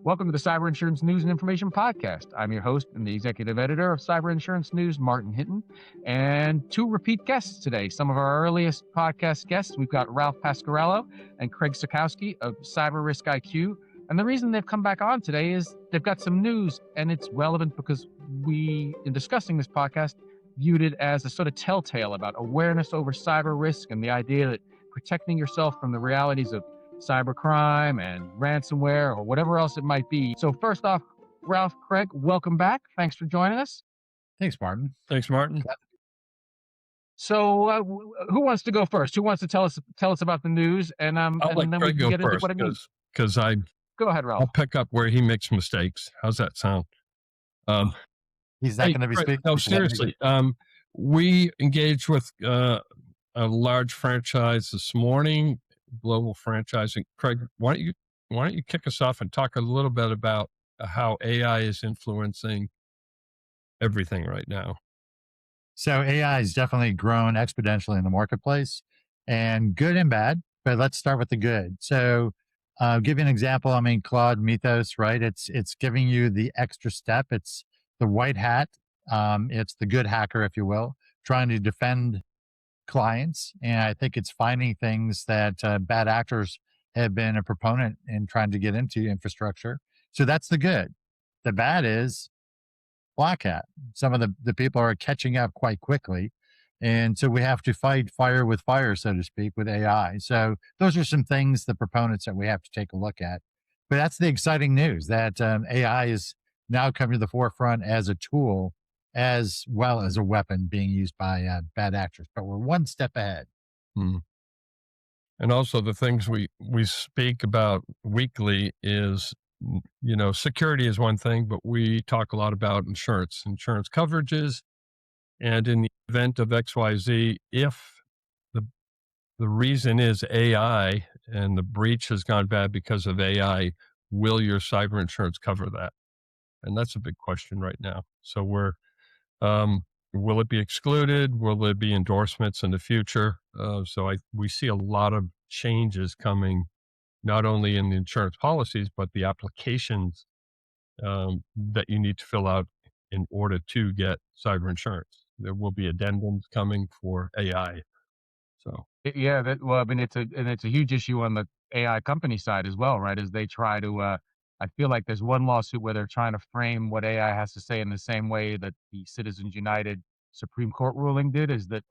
Welcome to the Cyber Insurance News and Information Podcast. I'm your host and the executive editor of Cyber Insurance News, Martin Hinton, and two repeat guests today. Some of our earliest podcast guests, we've got Ralph Pasquariello and Craig Sekowski of CYBERRISKIQ. And the reason they've come back on today is they've got some news, and it's relevant because we, in discussing this podcast, viewed it as a sort of telltale about awareness over cyber risk and the idea that protecting yourself from the realities of cybercrime and ransomware or whatever else it might be. So first off, Ralph, Craig, welcome back. Thanks for joining us. Thanks, Martin. Thanks, Martin. So who wants to go first? Who wants to tell us about the news? And I'll let then Craig we can go get into first what it means. because Go ahead, Ralph. I'll pick up where he makes mistakes. How's that sound? He's not going to be speaking. No, seriously. We engaged with a large franchise this morning, global franchising. Craig, why don't you kick us off and talk a little bit about how AI is influencing everything right now? So AI has definitely grown exponentially in the marketplace, and good and bad. But let's start with the good. So, give you an example. I mean, Claude Mythos, right? It's giving you the extra step. It's the white hat. It's the good hacker, if you will, trying to defend clients. And I think it's finding things that bad actors have been a proponent in trying to get into infrastructure. So that's the good. The bad is black hat. Some of the people are catching up quite quickly. And so we have to fight fire with fire, so to speak, with AI. So those are some things, the proponents that we have to take a look at. But that's the exciting news, that AI is now coming to the forefront as a tool as well as a weapon being used by bad actors. But we're one step ahead. And also the things we speak about weekly is, security is one thing, but we talk a lot about insurance coverages. And in the event of XYZ, if the reason is AI and the breach has gone bad because of AI, will your cyber insurance cover that? And that's a big question right now. So will it be excluded? Will there be endorsements in the future? We see a lot of changes coming, not only in the insurance policies, but the applications that you need to fill out in order to get cyber insurance. There will be addendums coming for AI. So Yeah, it's a huge issue on the AI company side as well, right? As they try to, I feel like there's one lawsuit where they're trying to frame what AI has to say in the same way that the Citizens United Supreme Court ruling did, is that,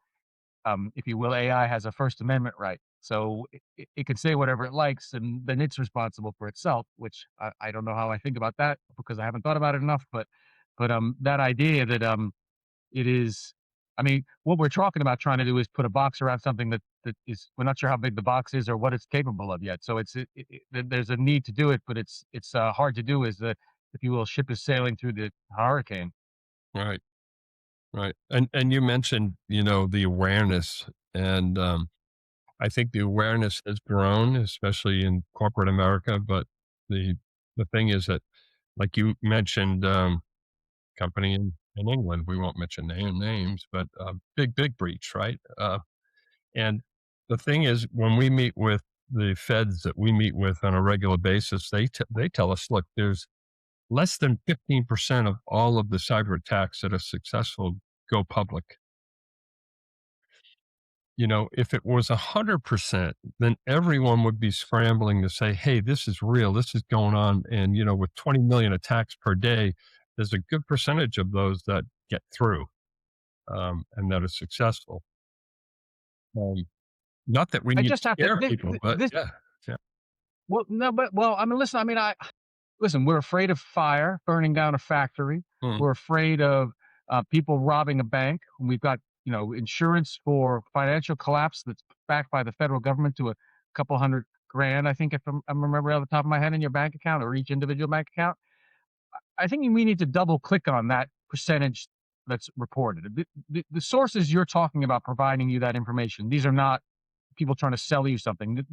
if you will, AI has a First Amendment right. So it can say whatever it likes, and then it's responsible for itself, which I don't know how I think about that because I haven't thought about it enough. But that idea that it is, I mean, what we're talking about trying to do is put a box around something that is, we're not sure how big the box is or what it's capable of yet. So there's a need to do it, but it's hard to do as the, if you will, ship is sailing through the hurricane. Right. And you mentioned, the awareness, and I think the awareness has grown, especially in corporate America. But the thing is that, like you mentioned, company in England, we won't mention names, but big breach, right? And the thing is, when we meet with the feds that we meet with on a regular basis, they tell us, look, there's less than 15% of all of the cyber attacks that are successful go public. If it was 100%, then everyone would be scrambling to say, hey, this is real, this is going on. And, with 20 million attacks per day, there's a good percentage of those that get through and that are successful. Not that we need to scare people, but yeah. Well, no, but I mean, listen, we're afraid of fire, burning down a factory. We're afraid of people robbing a bank. We've got, insurance for financial collapse that's backed by the federal government to a couple $100,000, I think, if I remember off the top of my head, in your bank account or each individual bank account. I think we need to double click on that percentage that's reported. The sources you're talking about providing you that information, these are not people trying to sell you something.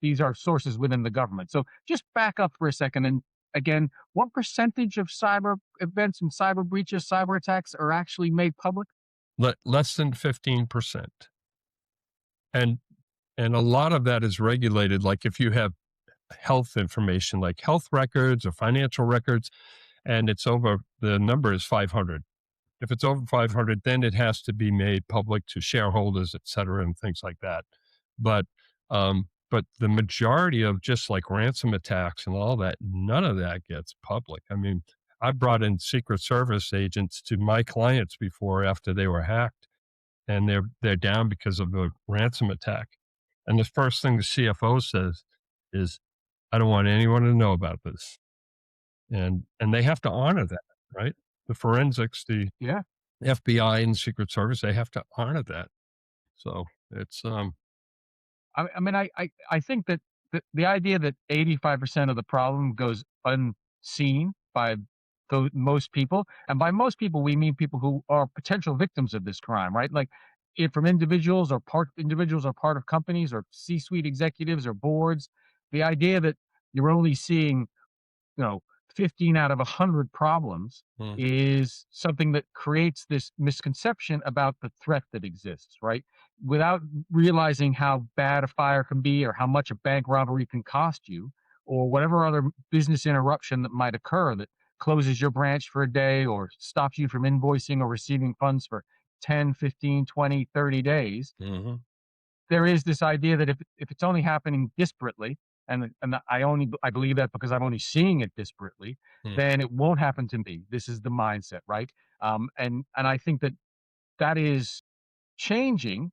These are sources within the government. So just back up for a second. And again, what percentage of cyber events and cyber breaches, cyber attacks are actually made public? Less than 15%. And a lot of that is regulated. Like if you have health information like health records or financial records, and the number is 500. If it's over 500, then it has to be made public to shareholders, et cetera, and things like that. But but the majority of just like ransom attacks and all that, none of that gets public. I mean, I brought in Secret Service agents to my clients before after they were hacked, and they're down because of the ransom attack. And the first thing the CFO says is, "I don't want anyone to know about this." And they have to honor that, right? The forensics, the Yeah. FBI and Secret Service, they have to honor that. So it's I mean, I think that the idea that 85% of the problem goes unseen by most people, and by most people, we mean people who are potential victims of this crime, right? Like, from individuals or part of companies or C-suite executives or boards. The idea that you're only seeing, you know, 15 out of 100 problems Mhm. is something that creates this misconception about the threat that exists, right? Without realizing how bad a fire can be or how much a bank robbery can cost you or whatever other business interruption that might occur that closes your branch for a day or stops you from invoicing or receiving funds for 10, 15, 20, 30 days. Mhm. There is this idea that if it's only happening disparately, and I believe that because I'm only seeing it disparately, Mm. then it won't happen to me. This is the mindset, right? And I think that that is changing.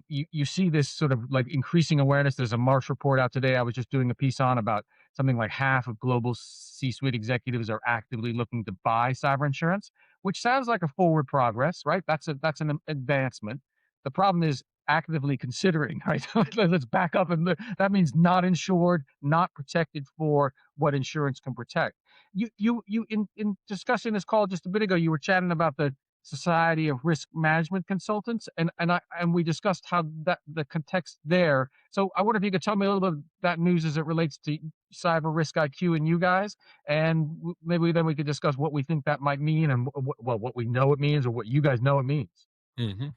You see this sort of like increasing awareness. There's a Marsh report out today I was just doing a piece on about something like half of global C-suite executives are actively looking to buy cyber insurance, which sounds like a forward progress, right? That's an advancement. The problem is actively considering, right? Let's back up and that means not insured, not protected for what insurance can protect. You in discussing this call just a bit ago, you were chatting about the Society of Risk Management Consultants, and we discussed how that the context there. So I wonder if you could tell me a little bit of that news as it relates to Cyber Risk IQ and you guys, and maybe then we could discuss what we think that might mean and what we know it means or what you guys know it means. Mhm.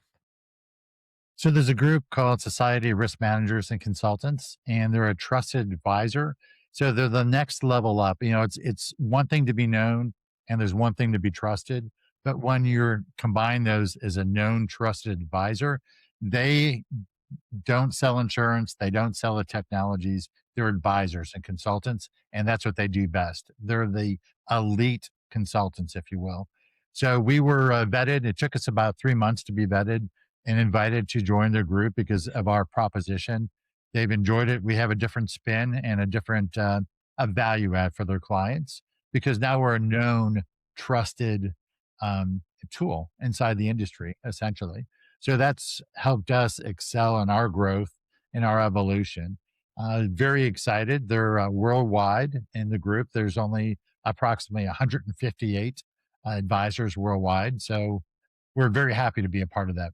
So there's a group called Society of Risk Managers and Consultants, and they're a trusted advisor. So they're the next level up. You know, it's one thing to be known, and there's one thing to be trusted. But when you're combine those as a known trusted advisor, they don't sell insurance. They don't sell the technologies. They're advisors and consultants, and that's what they do best. They're the elite consultants, if you will. So we were vetted. It took us about 3 months to be vetted and invited to join their group because of our proposition. They've enjoyed it. We have a different spin and a different a value add for their clients because now we're a known, trusted tool inside the industry, essentially. So that's helped us excel in our growth, in our evolution. Very excited. They're worldwide in the group. There's only approximately 158 advisors worldwide. So we're very happy to be a part of that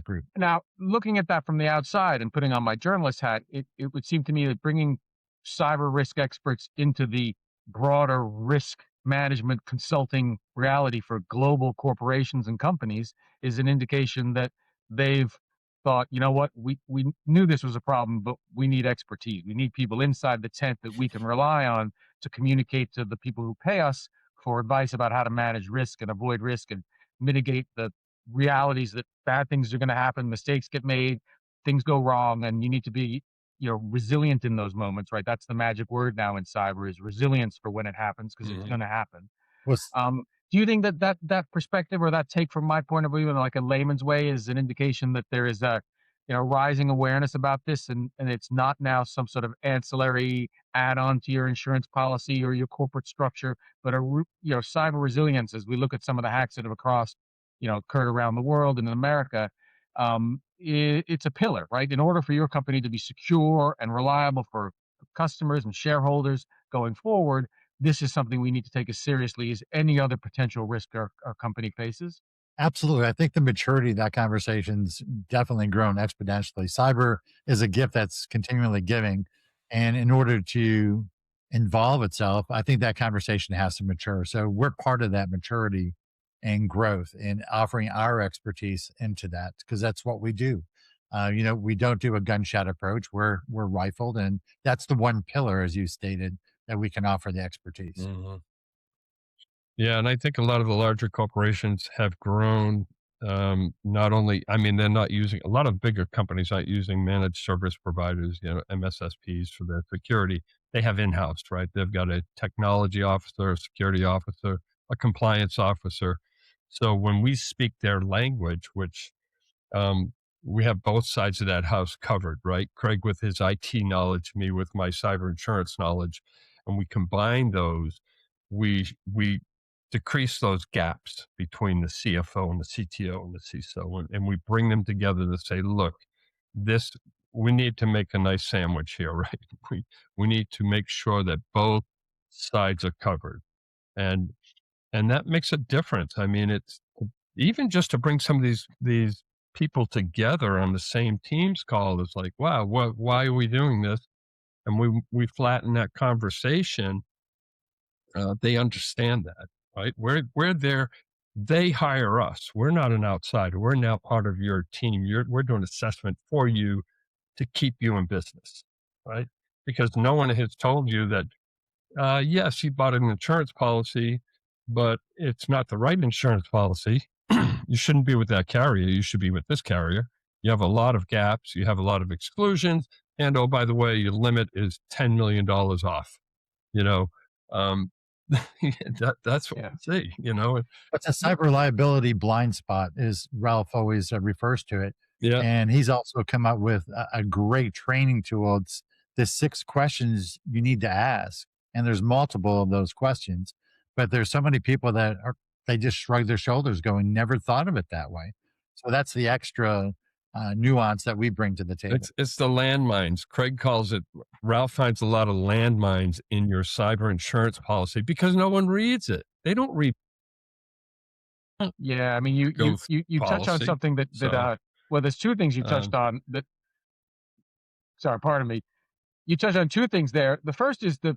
group. Now, looking at that from the outside and putting on my journalist hat, it would seem to me that bringing cyber risk experts into the broader risk management consulting reality for global corporations and companies is an indication that they've thought, you know what, we knew this was a problem, but we need expertise. We need people inside the tent that we can rely on to communicate to the people who pay us for advice about how to manage risk and avoid risk and mitigate the realities that bad things are going to happen, mistakes get made, things go wrong, and you need to be, resilient in those moments, right? That's the magic word now in cyber is resilience for when it happens because it's Mhm. going to happen. Well, Do you think that that perspective or that take from my point of view in like a layman's way is an indication that there is a rising awareness about this and it's not now some sort of ancillary add-on to your insurance policy or your corporate structure, but cyber resilience as we look at some of the hacks that have occurred around the world and in America, it's a pillar, right? In order for your company to be secure and reliable for customers and shareholders going forward, this is something we need to take as seriously as any other potential risk our company faces. absolutely. I think the maturity of that conversation's definitely grown exponentially. Cyber is a gift that's continually giving. And in order to involve itself, I think that conversation has to mature. So we're part of that maturity and growth and offering our expertise into that because that's what we do. We don't do a gunshot approach. We're rifled, and that's the one pillar, as you stated, that we can offer the expertise. Mhm. Yeah, and I think a lot of the larger corporations have grown. Not only, I mean, they're not using a lot of bigger companies not using managed service providers, MSSPs for their security. They have in-house, right? They've got a technology officer, a security officer, a compliance officer. So when we speak their language, which um, we have both sides of that house covered, right? Craig with his IT knowledge, me with my cyber insurance knowledge, and we combine those. We decrease those gaps between the CFO and the CTO and the CISO, and we bring them together to say, look, this we need to make a nice sandwich here, right? We need to make sure that both sides are covered, and and that makes a difference. I mean, it's even just to bring some of these people together on the same Teams call is like, wow, why are we doing this? And we flatten that conversation. They understand that, right? We're there. They hire us. We're not an outsider. We're now part of your team. We're doing assessment for you to keep you in business, right? Because no one has told you that yes, you bought an insurance policy, but it's not the right insurance policy. You shouldn't be with that carrier. You should be with this carrier. You have a lot of gaps. You have a lot of exclusions. And oh, by the way, your limit is $10 million off. You know, um, that's what Yeah. we see. But the cyber liability blind spot, is Ralph always refers to it. Yeah. And he's also come up with a great training tool. It's the 6 questions you need to ask. And there's multiple of those questions. But there's so many people they just shrug their shoulders going, never thought of it that way. So that's the extra nuance that we bring to the table. It's the landmines. Craig calls it. Ralph finds a lot of landmines in your cyber insurance policy because no one reads it. They don't read. Yeah, I mean, Go you touch on policy. something that So, well, there's two things you touched on that. Sorry, pardon me. You touched on two things there. The first is that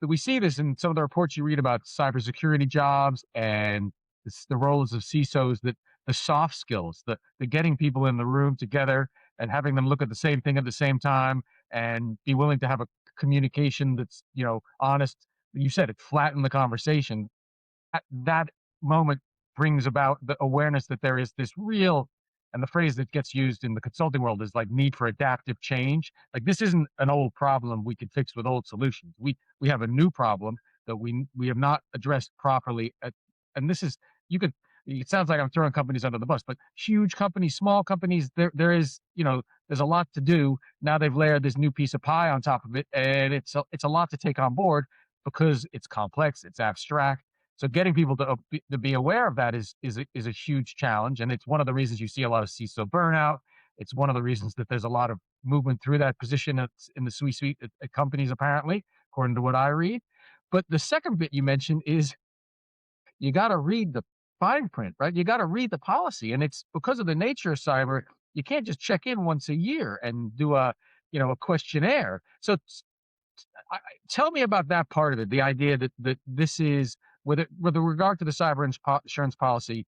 we see this in some of the reports you read about cybersecurity jobs and the roles of CISOs, that the soft skills, the getting people in the room together and having them look at the same thing at the same time and be willing to have a communication that's, honest. You said it, flatten the conversation. That moment brings about the awareness that there is this real, and the phrase that gets used in the consulting world is like need for adaptive change. Like, this isn't an old problem we could fix with old solutions. We have a new problem that we have not addressed properly. And this is, you could, it sounds like I'm throwing companies under the bus, but huge companies, small companies, there is, there's a lot to do. Now they've layered this new piece of pie on top of it, and it's a lot to take on board because it's complex, it's abstract. So getting people to be aware of that is a huge challenge, and it's one of the reasons you see a lot of CISO burnout. It's one of the reasons that there's a lot of movement through that position in the C-suite at companies, apparently, according to what I read. But the second bit you mentioned is you got to read the fine print, right? You got to read the policy, and it's because of the nature of cyber. You can't just check in once a year and do a questionnaire. So tell me about that part of it. The idea that this is with regard to the cyber insurance policy.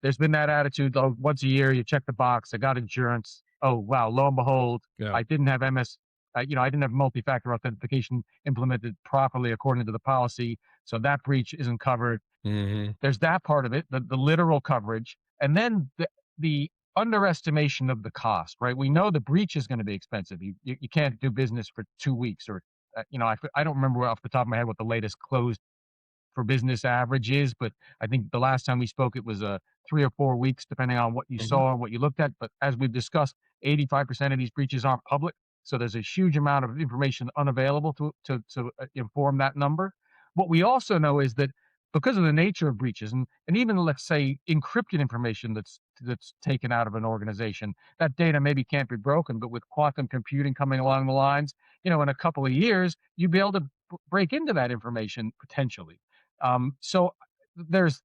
There's been that attitude. Oh, once a year you check the box. I got insurance. Oh wow, lo and behold, yeah. I didn't have I didn't have multi-factor authentication implemented properly according to the policy, so that breach isn't covered. Mm-hmm. There's that part of it, the literal coverage, and then the underestimation of the cost. Right? We know the breach is going to be expensive. You can't do business for 2 weeks, or I don't remember off the top of my head what the latest closed for business average is, but I think the last time we spoke, it was 3 or 4 weeks, depending on what you saw and what you looked at. But as we've discussed, 85% of these breaches aren't public, so there's a huge amount of information unavailable to inform that number. What we also know is that because of the nature of breaches, and even, let's say, encrypted information that's taken out of an organization, that data maybe can't be broken, but with quantum computing coming along the lines, in a couple of years, you'd be able to break into that information potentially. So there's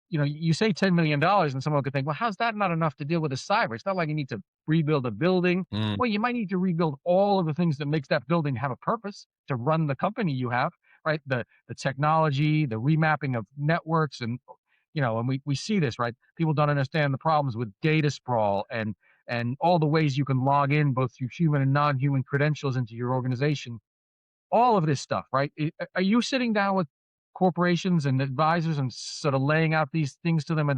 you say $10 million, and someone could think, well, how's that not enough to deal with a cyber? It's not like you need to rebuild a building. Mm. Well, you might need to rebuild all of the things that makes that building have a purpose to run the company you have, right? The technology, the remapping of networks, and we see this, right? People don't understand the problems with data sprawl and and all the ways you can log in both through human and non-human credentials into your organization, all of this stuff, right? Are you sitting down with corporations and advisors and sort of laying out these things to them?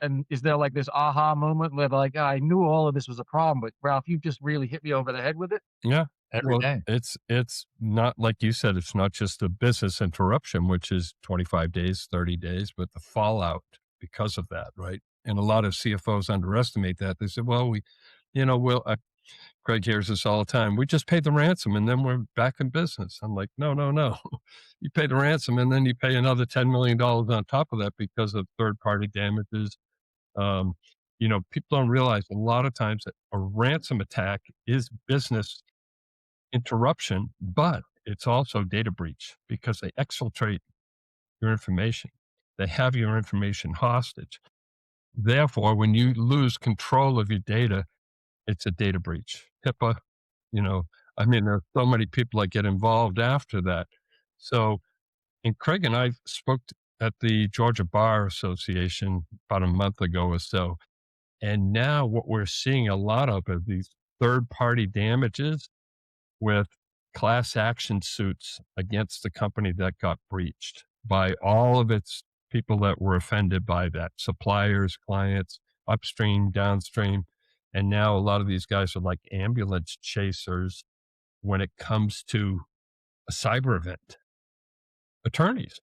And is there like this aha moment where they're like, "Ah, I knew all of this was a problem, but Ralph, you just really hit me over the head with it." Yeah. every Well, day. it's not like you said, it's not just a business interruption, which is 25 days, 30 days, but the fallout because of that, right? And a lot of CFOs underestimate that. They say, well, we'll, Craig hears this all the time. We just pay the ransom and then we're back in business. I'm like, no, no, no. You pay the ransom and then you pay another $10 million on top of that because of third party damages. Um, people don't realize a lot of times that a ransom attack is business interruption, but it's also data breach because they exfiltrate your information. They have your information hostage. Therefore, when you lose control of your data, it's a data breach. HIPAA, you know, there are so many people that get involved after that. So, and Craig and I spoke at the Georgia Bar Association about a month ago or so. And now what we're seeing a lot of are these third party damages with class action suits against the company that got breached by all of its people that were offended by that suppliers, clients, upstream, downstream. And now a lot of these guys are like ambulance chasers when it comes to a cyber event, attorneys.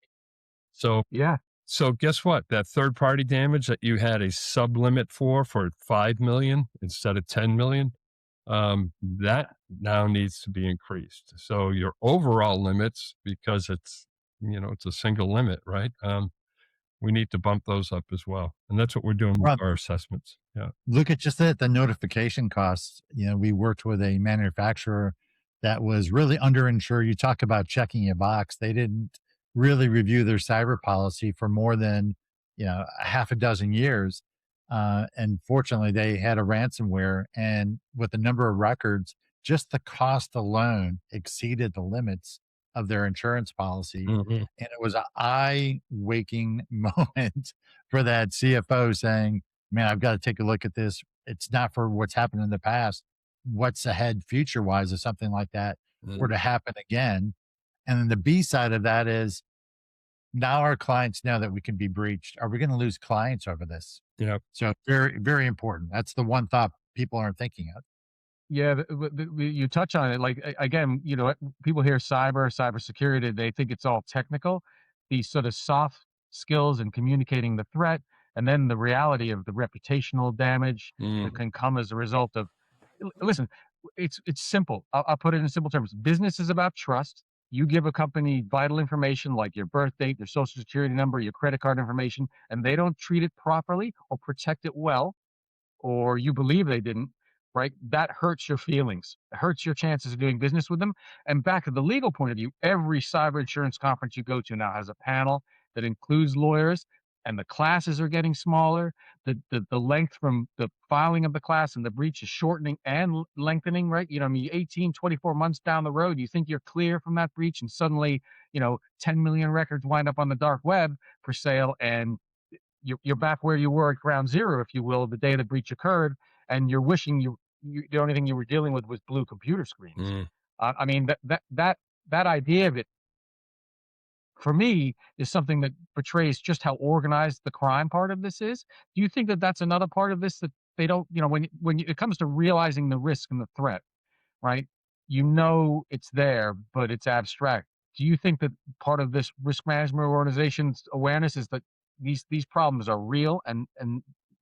So, Yeah. so guess what? That third party damage that you had a sublimit for 5 million instead of 10 million, that now needs to be increased. So your overall limits, because it's a single limit, right? We need to bump those up as well. And that's what we're doing with Well, our assessments. Yeah. look at just the notification costs. We worked with a manufacturer that was really underinsured. You talk about checking a box. They didn't really review their cyber policy for more than, a half a dozen years. And fortunately, they had a ransomware. And with the number of records, just the cost alone exceeded the limits of their insurance policy. Mhm. And it was an eye waking moment for that CFO saying, man, I've got to take a look at this. It's not for what's happened in the past. What's ahead future wise if something like that were Mhm. to happen again? And then the B side of that is now our clients know that we can be breached. Are we going to lose clients over this? Yeah. So very, very important. That's the one thought people aren't thinking of. Yeah, you touch on it. Like again, people hear cybersecurity, they think it's all technical. These sort of soft skills and communicating the threat, and then the reality of the reputational damage that Mhm. can come as a result of. Listen, it's simple. I'll put it in simple terms. Business is about trust. You give a company vital information like your birth date, their social security number, your credit card information, and they don't treat it properly or protect it well, or you believe they didn't, right? That hurts your feelings. It hurts your chances of doing business with them. And back to the legal point of view, every cyber insurance conference you go to now has a panel that includes lawyers, and the classes are getting smaller. The length from the filing of the class and the breach is shortening and lengthening, right? 18, 24 months down the road, you think you're clear from that breach, and suddenly, 10 million records wind up on the dark web for sale, and you're back where you were at ground zero, if you will, the day the breach occurred, and you're wishing the only thing you were dealing with was blue computer screens. Mhm. I mean that idea of it for me is something that portrays just how organized the crime part of this is. Do you think that that's another part of this that they don't, it comes to realizing the risk and the threat, right? It's there, but it's abstract. Do you think that part of this risk management organization's awareness is that these problems are real, and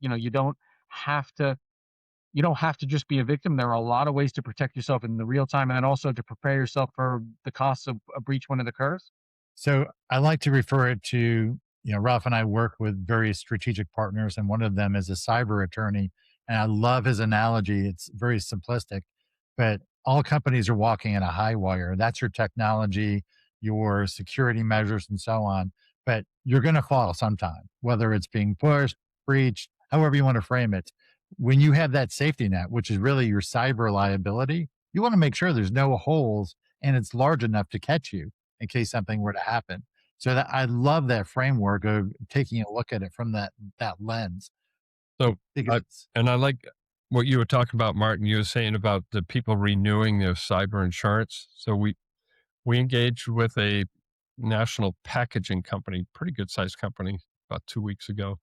you don't have to just be a victim. There are a lot of ways to protect yourself in the real time, and then also to prepare yourself for the costs of a breach when it occurs? So I like to refer it to, Ralph and I work with various strategic partners, and one of them is a cyber attorney. And I love his analogy. It's very simplistic, but all companies are walking in a high wire. That's your technology, your security measures, and so on. But you're going to fall sometime, whether it's being pushed, breached, however you want to frame it. When you have that safety net, which is really your cyber liability, you want to make sure there's no holes and it's large enough to catch you in case something were to happen. So that I love that framework of taking a look at it from that lens So, because I, it's and I like what you were talking about, Martin, you were saying about the people renewing their cyber insurance. So we engaged with a national packaging company, pretty good sized company, about 2 weeks ago.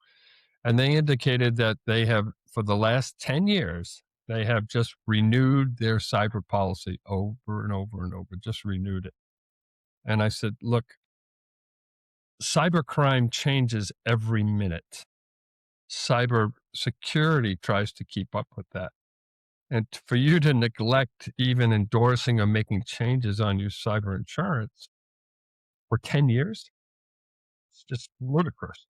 And they indicated that they have, for the last 10 years, they have just renewed their cyber policy over and over and over, just renewed it. And I said, look, cybercrime changes every minute. Cyber security tries to keep up with that. And for you to neglect even endorsing or making changes on your cyber insurance for 10 years, it's just ludicrous.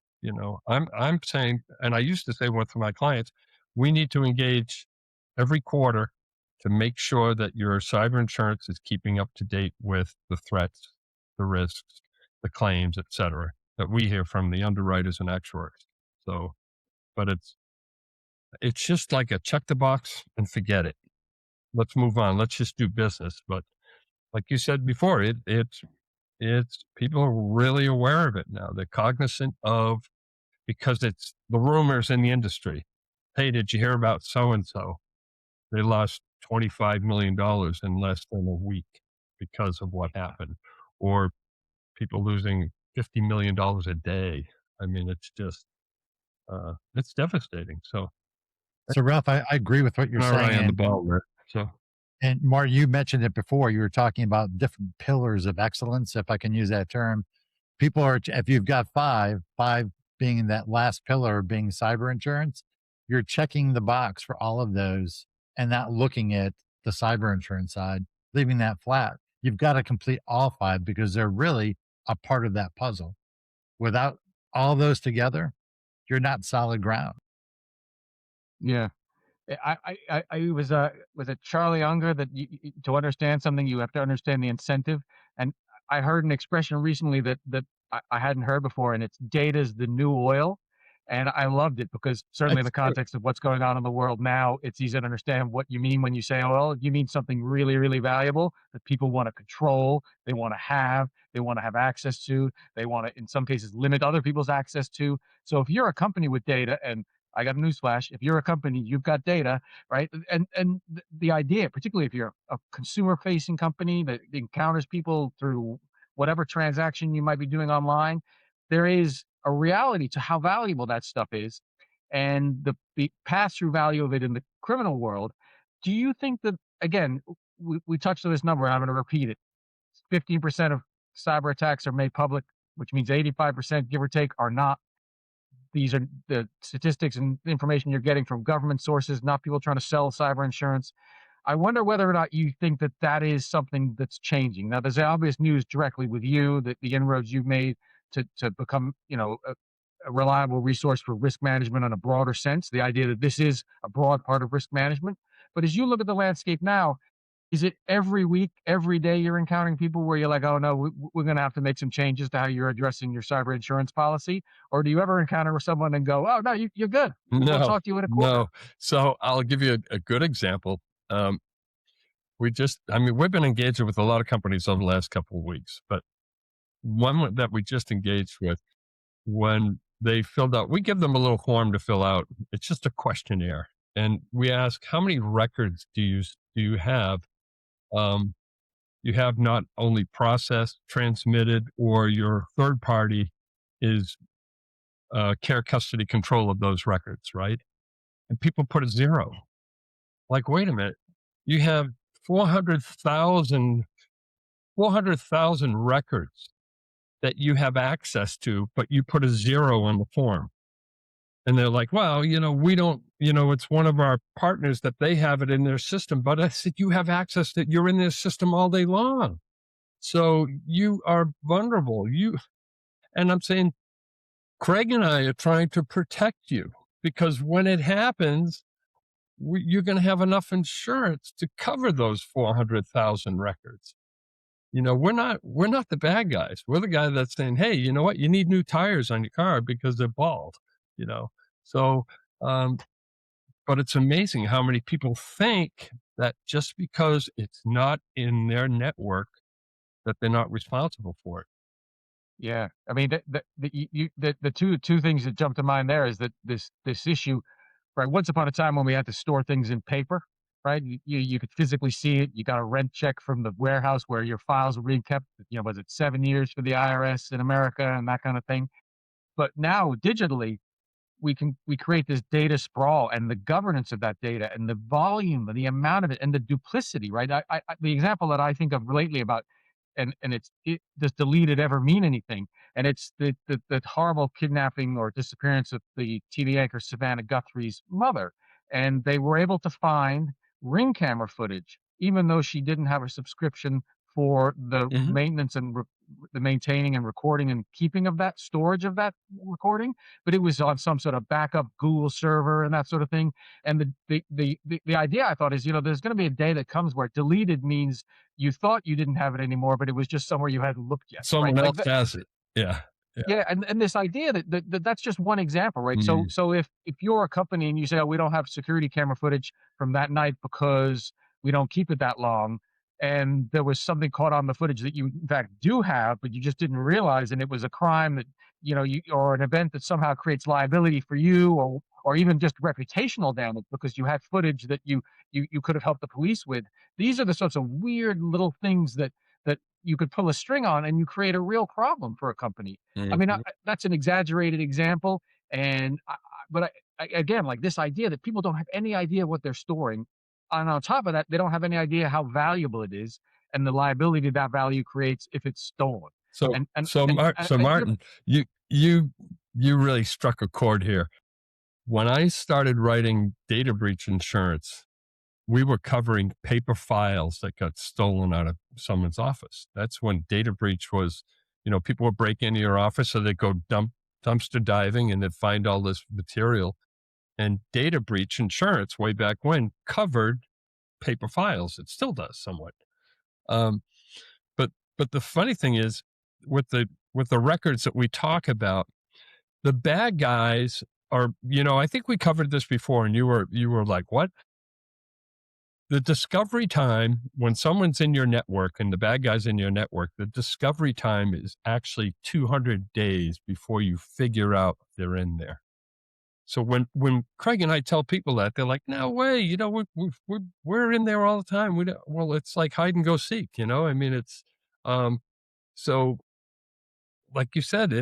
I'm saying, and I used to say with my clients, we need to engage every quarter to make sure that your cyber insurance is keeping up to date with the threats, the risks, the claims, et cetera, that we hear from the underwriters and actuaries. So, but it's just like a check the box and forget it. Let's move on. Let's just do business. But like you said before, it's people are really aware of it now. They're cognizant of, because it's the rumors in the industry. Hey, did you hear about so and so? They lost $25 million in less than a week because of what happened, or people losing $50 million a day. I mean, it's devastating. So, So, Ralph, I agree with what you're not saying. right on the ball there. So, And Mark, you mentioned it before. You were talking about different pillars of excellence, if I can use that term. People are, if you've got five being that last pillar being cyber insurance, you're checking the box for all of those and not looking at the cyber insurance side, leaving that flat. You've got to complete all five because they're really a part of that puzzle. Without all those together, you're not solid ground. Yeah. I was it Charlie Unger that to understand something you have to understand the incentive, and I heard an expression recently that I hadn't heard before, and it's data's the new oil, and I loved it because certainly in That's the true. context of what's going on in the world now, it's easy to understand what you mean when you say oil. You mean something really, really valuable that people want to control, they want to have access to, they want to, in some cases, limit other people's access to. So if you're a company with data, and I got a newsflash. If you're a company, you've got data, right? And the idea, particularly if you're a consumer-facing company that encounters people through whatever transaction you might be doing online, there is a reality to how valuable that stuff is, and the pass-through value of it in the criminal world. Do you think that, again, we touched on this number, and I'm going to repeat it: 15% of cyber attacks are made public, which means 85%, give or take, are not. These are the statistics and information you're getting from government sources, not people trying to sell cyber insurance. I wonder whether or not you think that that is something that's changing. Now, there's obvious news directly with you, that the inroads you've made to become, a reliable resource for risk management in a broader sense. The idea that this is a broad part of risk management. But as you look at the landscape now, is it every week, every day you're encountering people where you're like, "Oh, no, we're gonna have to make some changes to how you're addressing your cyber insurance policy?" Or do you ever encounter someone and go, "Oh, no, you're good. We'll no, talk to you in a quarter." no. So I'll give you a good example. Um, I mean, we've been engaging with a lot of companies over the last couple of weeks, but one that we just engaged with, when they filled out, we give them a little form to fill out. It's just a questionnaire. And we ask, how many records do you have? Um, you have not only processed, transmitted, or your third party is care, custody, control of those records, right? And people put a zero. Like, wait a minute, you have 400,000 400,000 records that you have access to, but you put a zero on the form. And they're like, well, we don't, it's one of our partners that they have it in their system. But I said, you have access, that you're in their system all day long. So you are vulnerable. And I'm saying, Craig and I are trying to protect you, because when it happens, you're going to have enough insurance to cover those 400,000 records. We're not the bad guys. We're the guy that's saying, hey, you know what? You need new tires on your car because they're bald, you know? So, but it's amazing how many people think that just because it's not in their network, that they're not responsible for it. Yeah, I mean, the two things that jump to mind there is that this issue right? Once upon a time when we had to store things in paper, right? You could physically see it. You got a rent check from the warehouse where your files were being kept. Was it 7 years for the IRS in America and that kind of thing? But now digitally, we create this data sprawl, and the governance of that data and the volume and the amount of it and the duplicity, right? The example that I think of lately about, and does deleted ever mean anything? And it's the horrible kidnapping or disappearance of the TV anchor Savannah Guthrie's mother, and they were able to find ring camera footage, even though she didn't have a subscription for the Hmm. maintenance and the maintaining and recording and keeping of that storage of that recording, but it was on some sort of backup Google server and that sort of thing. And the idea I thought is, there's going to be a day that comes where deleted means you thought you didn't have it anymore, but it was just somewhere you hadn't looked yet, right? Someone Like else that. has it. Yeah. Yeah. Yeah, and this idea that's just one example, right? So Mm. so if you're a company and you say, "Oh, we don't have security camera footage from that night because we don't keep it that long," and there was something caught on the footage that you in fact do have, but you just didn't realize, and it was a crime that or an event that somehow creates liability for you, or even just reputational damage because you had footage that you could have helped the police with. These are the sorts of weird little things that you could pull a string on, and you create a real problem for a company. I mean, Mhm. that's an exaggerated example, and but again, like this idea that people don't have any idea what they're storing, and on top of that, they don't have any idea how valuable it is and the liability that value creates if it's stolen. So And and so and, Mar and, so and Martin, you really struck a chord here. When I started writing data breach insurance, we were covering paper files that got stolen out of someone's office. That's when data breach was, people would break into your office, so they'd go dumpster diving and they'd find all this material. And data breach insurance way back when covered paper files. It still does somewhat. Um, but the funny thing is, with the records that we talk about, the bad guys are, I think we covered this before, and you were like, what? The discovery time when someone's in your network and the bad guy's in your network, the discovery time is actually 200 days before you figure out they're in there. So when Craig and I tell people that, they're like, "No way! We're in there all the time. We don't." Well, it's like hide and go seek. I mean, it's um. So, like you said,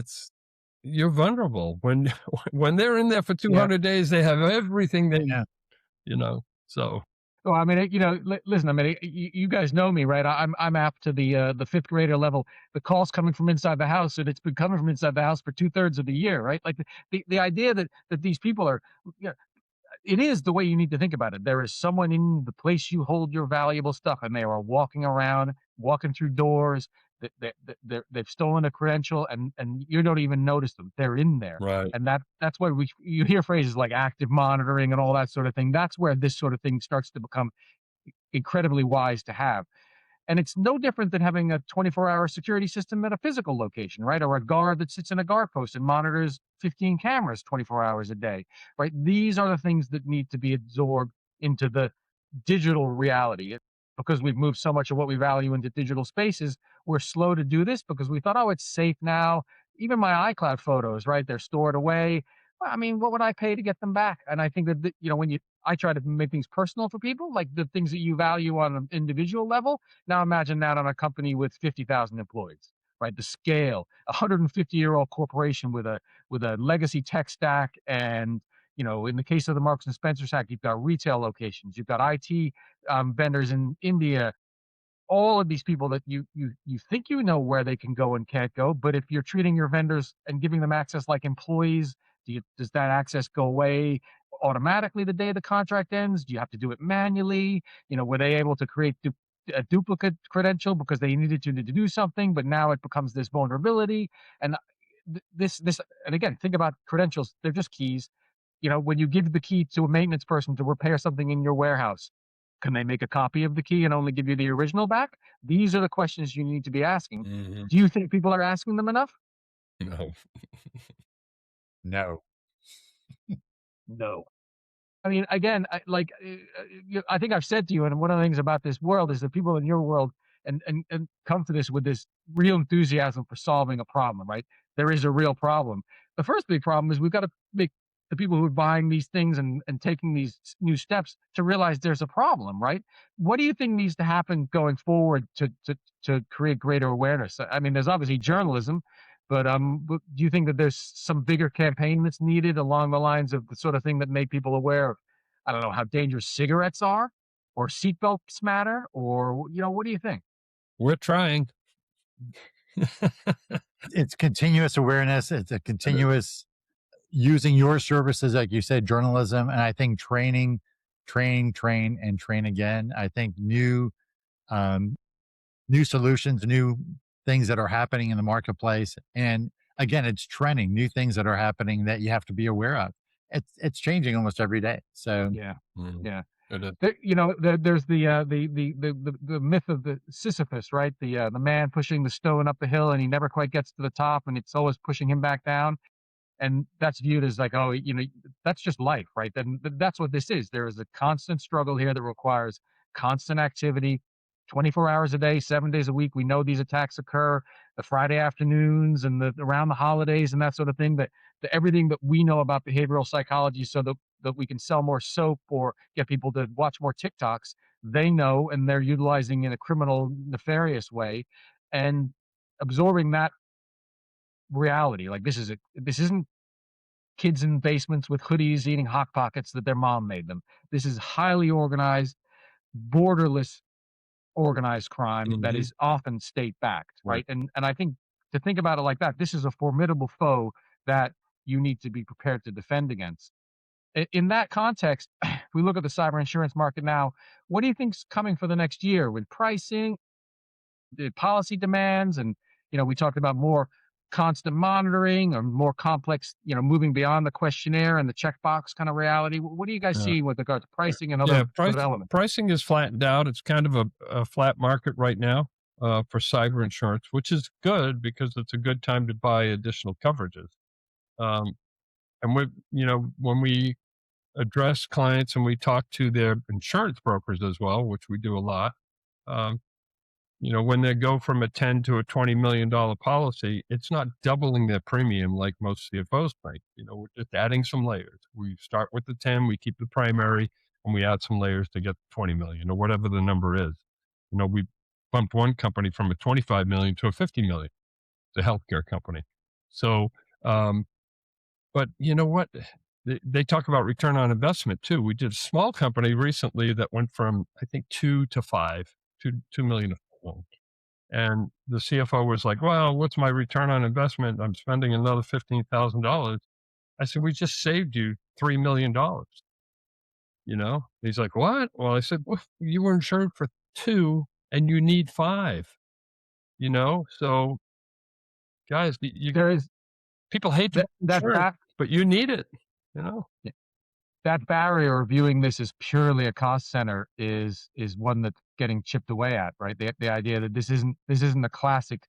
you're vulnerable when when they're in there for yeah, 200 days. They have everything they, Yeah. So well, I mean, listen. I mean, you guys know me, right? I'm apt to the fifth grader level. The calls coming from inside the house, and it's been coming from inside the house for 2/3 of the year, right? Like the idea that these people are, you know, it is the way you need to think about it. There is someone in the place you hold your valuable stuff, and they are walking around, walking through doors. They've stolen a credential, and you don't even notice them. They're in there, right. and that's why you hear phrases like active monitoring and all that sort of thing. That's where this sort of thing starts to become incredibly wise to have. And it's no different than having a 24-hour security system at a physical location, right? Or a guard that sits in a guard post and monitors 15 cameras 24 hours a day, right? These are the things that need to be absorbed into the digital reality. Because we've moved so much of what we value into digital spaces, we're slow to do this because we thought, oh, it's safe now. Even my iCloud photos, right? They're stored away. Well, I mean, what would I pay to get them back? And I think that, when I try to make things personal for people, like the things that you value on an individual level. Now imagine that on a company with 50,000 employees, right? The scale, a 150-year-old corporation with a legacy tech stack, and in the case of the Marks and Spencer hack, you've got retail locations, you've got IT vendors in India, all of these people that you think where they can go and can't go, but if you're treating your vendors and giving them access like employees, does that access go away automatically the day the contract ends? Do you have to do it manually? Were they able to create a duplicate credential because they needed to do something, but now it becomes this vulnerability? And this, and again, think about credentials. They're just keys. When you give the key to a maintenance person to repair something in your warehouse, can they make a copy of the key and only give you the original back? These are the questions you need to be asking. Hmm. Do you think people are asking them enough? No. No. No. I mean, again, I think I've said to you, and one of the things about this world is that people in your world and come to this with this real enthusiasm for solving a problem, right? There is a real problem. The first big problem is we've got to make the people who are buying these things and taking these new steps to realize there's a problem, right? What do you think needs to happen going forward to create greater awareness? I mean, there's obviously journalism, but do you think that there's some bigger campaign that's needed along the lines of the sort of thing that make people aware of, I don't know, how dangerous cigarettes are, or seatbelts matter, or what do you think? We're trying. It's continuous awareness. It's a continuous using your services, like you said, journalism, and I think training, train, and train again. I think um, new solutions, new things that are happening in the marketplace, and again, it's trending, new things that are happening that you have to be aware of. It's changing almost every day. So Yeah, Mhm. yeah. It is. There's the myth of the Sisyphus, right? The man pushing the stone up the hill, and he never quite gets to the top, and it's always pushing him back down. And that's viewed as like, oh, that's just life, right? Then that's what this is. There is a constant struggle here that requires constant activity, 24 hours a day, 7 days a week. We know these attacks occur the Friday afternoons and around the holidays and that sort of thing. That everything that we know about behavioral psychology, so that we can sell more soap or get people to watch more TikToks, they know, and they're utilizing in a criminal, nefarious way, and absorbing that reality. Like, this isn't kids in basements with hoodies eating hot pockets that their mom made them. This is highly organized, borderless organized crime that Mhm. is often state backed, Right. right? And I think, to think about it like that, this is a formidable foe that you need to be prepared to defend against. In that context, if we look at the cyber insurance market now, what do you think's coming for the next year with pricing, the policy demands, and we talked about more constant monitoring or more complex, moving beyond the questionnaire and the checkbox kind of reality? What do you guys Yeah. see with regard to pricing and other Yeah. sort of elements? Pricing is flattened out. It's kind of a flat market right now for cyber insurance, which is good because it's a good time to buy additional coverages. Um, and when we address clients and we talk to their insurance brokers as well, which we do a lot, um, when they go from a 10 to a $20 million policy, it's not doubling their premium like most CFOs think. We're just adding some layers. We start with the 10, we keep the primary, and we add some layers to get 20 million or whatever the number is. We bumped one company from a 25 million to a 50 million, the healthcare company. So, um, but you know what? They talk about return on investment too. We did a small company recently that went from, I think, 2 to 5, 2 million. And the CFO was like, well, what's my return on investment? I'm spending another $15,000. I said, we just saved you $3 million. He's like, what? Well, I said, well, you were insured for 2 and you need 5, So guys, There is people hate to that be insured, that but you need it, you know? that barrier of viewing this as purely a cost center is one that's getting chipped away at, right? The idea that this isn't a classic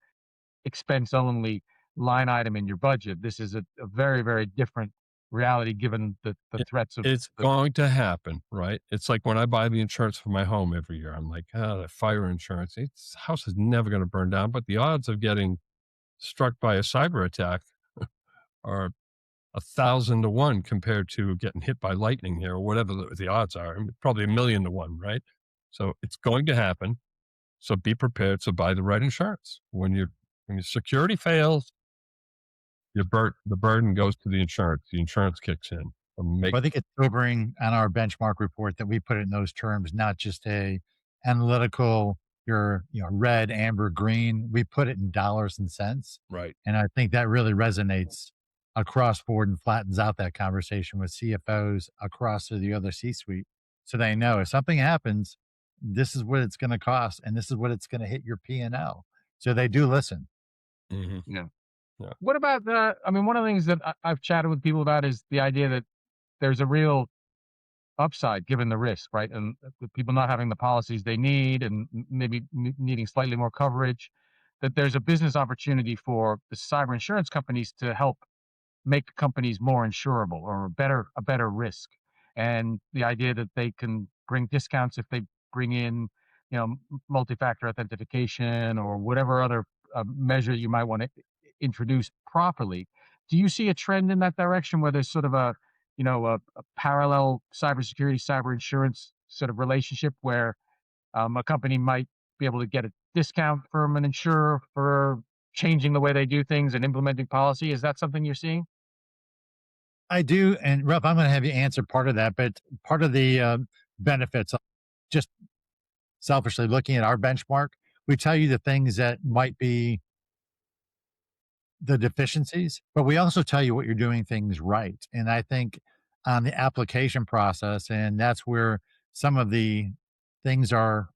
expense only line item in your budget. This is a very, very different reality given the It threats of it's the going to happen, right? It's like when I buy the insurance for my home every year, I'm like, "Oh, the fire insurance, it's house is never gonna burn down," but the odds of getting struck by a cyber attack are 1,000 to 1 compared to getting hit by lightning here or whatever the odds are. I mean, probably 1,000,000 to 1, right? So, it's going to happen, so be prepared to buy the right insurance. When your security fails, the burden goes to the insurance kicks in. Make Well, I think it's sobering on our benchmark report that we put it in those terms, not just a analytical, your red, amber, green. We put it in dollars and cents. Right. And I think that really resonates across board and flattens out that conversation with CFOs across to the other C suite. So they know if something happens, this is what it's going to cost and this is what it's going to hit your P&L. So they do listen. Mhm. Yeah. Yeah. What about I mean, one of the things that I've chatted with people about is the idea that there's a real upside given the risk, right? And the people not having the policies they need and maybe needing slightly more coverage, that there's a business opportunity for the cyber insurance companies to help make companies more insurable or a better risk. And the idea that they can bring discounts if they bring in, multi-factor authentication or whatever other measure you might want to introduce properly. Do you see a trend in that direction where there's sort of a parallel cybersecurity, cyber insurance sort of relationship where a company might be able to get a discount from an insurer for changing the way they do things and implementing policy. Is that something you're seeing? I do. And Ruff, I'm going to have you answer part of that, but part of the benefits, just selfishly looking at our benchmark, we tell you the things that might be the deficiencies, but we also tell you what you're doing things right. And I think on the application process, and that's where some of the things are,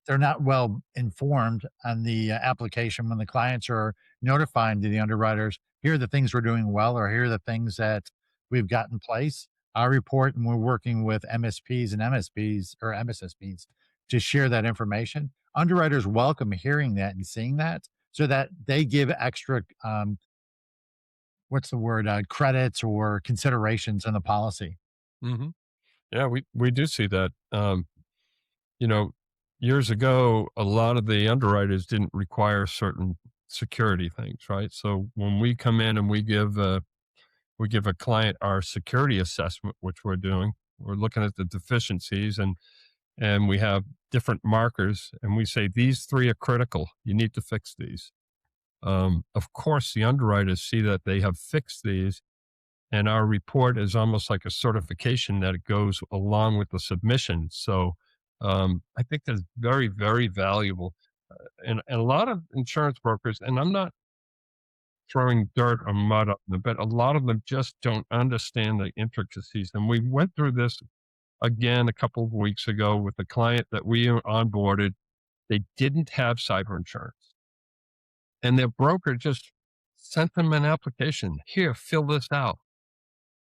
they're not well informed on the application when the clients are notifying to the underwriters, here are the things we're doing well, or here are the things that we've got in place. I report and we're working with MSPs and MSPs or MSSPs to share that information. Underwriters welcome hearing that and seeing that so that they give extra what's the word credits or considerations in the policy. hmm Yeah, we do see that. You know, years ago, a lot of the underwriters didn't require certain security things, right? So when we come in and we give a client our security assessment, which we're doing, we're looking at the deficiencies and we have different markers, and we say these three are critical. You need to fix these. Of course, the underwriters see that they have fixed these, and our report is almost like a certification that it goes along with the submission. So I think that's very, very valuable. And a lot of insurance brokers, and I'm not throwing dirt or mud on them, but a lot of them just don't understand the intricacies. And we went through this again a couple of weeks ago with a client that we onboarded. They didn't have cyber insurance, and their broker just sent them an application. Here, fill this out.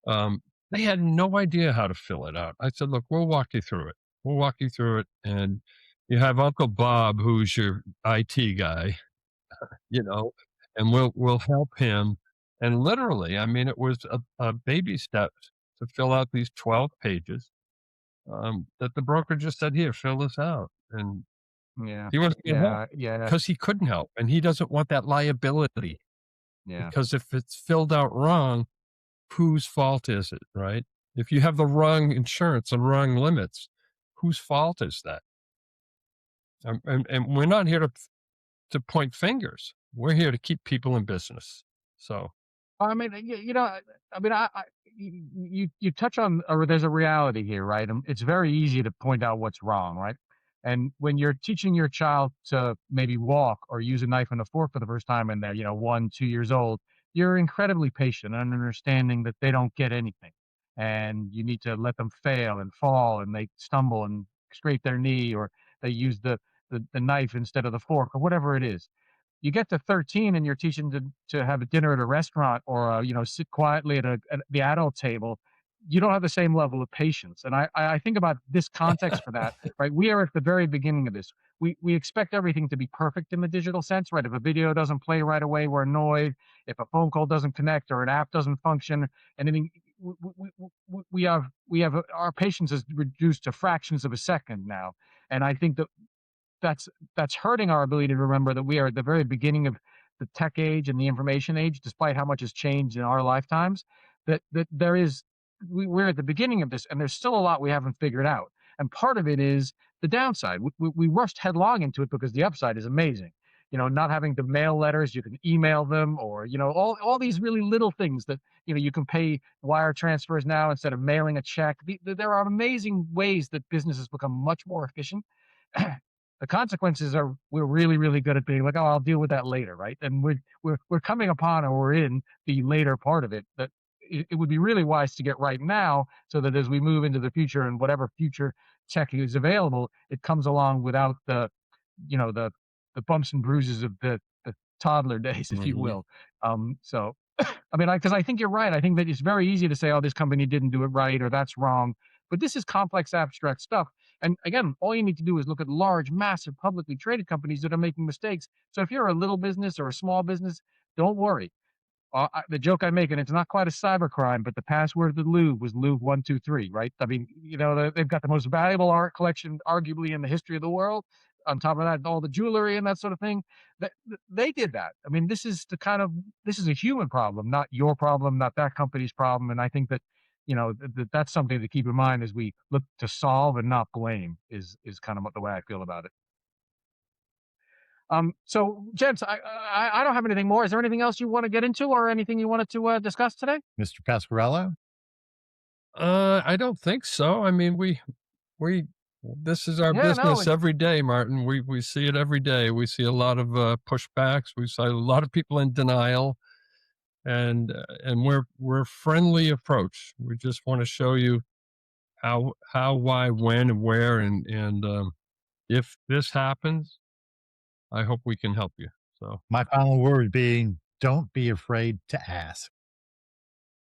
They had no idea how to fill it out. I said, look, we'll walk you through it. We'll walk you through it. And you have Uncle Bob, who's your IT guy, you know, and we'll help him. And literally, I mean, it was a baby steps to fill out these 12 pages that the broker just said, here, fill this out. And Yeah. he wants me to help Yeah. Yeah. because he couldn't help. And he doesn't want that liability Yeah. because if it's filled out wrong, whose fault is it, right? If you have the wrong insurance and wrong limits, whose fault is that? And we're not here to point fingers. We're here to keep people in business. So, I mean, I mean, you touch on, or there's a reality here, right? It's very easy to point out what's wrong, right? And when you're teaching your child to maybe walk or use a knife and a fork for the first time, and they're 1, 2 years old, you're incredibly patient and understanding that they don't get anything, and you need to let them fail and fall, and they stumble and scrape their knee, or they use the knife instead of the fork, or whatever it is. You get to 13 and you're teaching to have a dinner at a restaurant, or sit quietly at the adult table. You don't have the same level of patience, and I think about this context for that, right? We are at the very beginning of this. We expect everything to be perfect in the digital sense, right? If a video doesn't play right away, we're annoyed. If a phone call doesn't connect or an app doesn't function, anything, we have our patience is reduced to fractions of a second now. And I think that that's hurting our ability to remember that we are at the very beginning of the tech age and the information age, despite how much has changed in our lifetimes. That there is we're at the beginning of this, and there's still a lot we haven't figured out. And part of it is the downside. We rushed headlong into it because the upside is amazing. Not having to mail letters, you can email them, or all these really little things that you can pay wire transfers now instead of mailing a check. There are amazing ways that business has become much more efficient. The consequences are we're really, really good at being like, oh, I'll deal with that later, right? And we're coming upon, or we're in the later part of it, that it would be really wise to get right now, so that as we move into the future and whatever future tech is available, it comes along without the bumps and bruises of the toddler days, if you mhm. will. So I mean, because I think you're right. I think that it's very easy to say, oh, this company didn't do it right, or that's wrong. But this is complex, abstract stuff. And again, all you need to do is look at large, massive, publicly traded companies that are making mistakes. So if you're a little business or a small business, don't worry. The joke I make, and it's not quite a cyber crime, but the password to the Louvre was Louvre 123, right? I mean, they've got the most valuable art collection, arguably, in the history of the world. On top of that, all the jewelry and that sort of thing. They did that. I mean, this is a human problem, not your problem, not that company's problem. And I think that, that's something to keep in mind as we look to solve and not blame is kind of the way I feel about it. So, gents, I don't have anything more. Is there anything else you want to get into, or anything you wanted to discuss today? Mr. Pasquariello? I don't think so. I mean, we this is our Yeah, no, business every day, Martin. We see it every day. We see a lot of pushbacks. We see a lot of people in denial, and we're friendly approach. We just want to show you how, why, when, and where, and if this happens, I hope we can help you. So My final word being, don't be afraid to ask.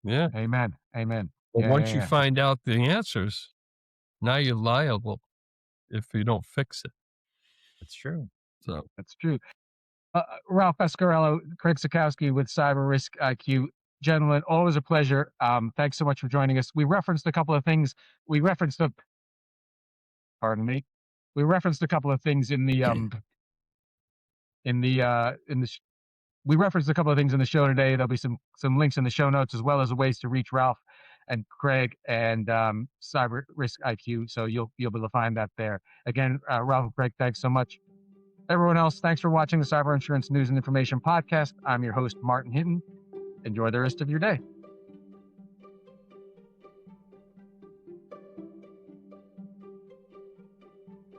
yeah. amen, amen. But Yeah, once yeah, you yeah. find out the answers, now you're liable if you don't fix it. It's true. So That's true. Ralph Pasquariello, Craig Sekowski with Cyber Risk IQ. Gentlemen, always a pleasure. Thanks so much for joining us. We referenced a couple of things. We referenced a, pardon me. We referenced a couple of things in the we referenced a couple of things in the show today. There'll be some links in the show notes, as well as ways to reach Ralph and Craig and Cyber Risk IQ. So you'll be able to find that there. Again, Ralph and Craig, thanks so much. Everyone else, thanks for watching the Cyber Insurance News and Information Podcast. I'm your host, Martin Hinton. Enjoy the rest of your day.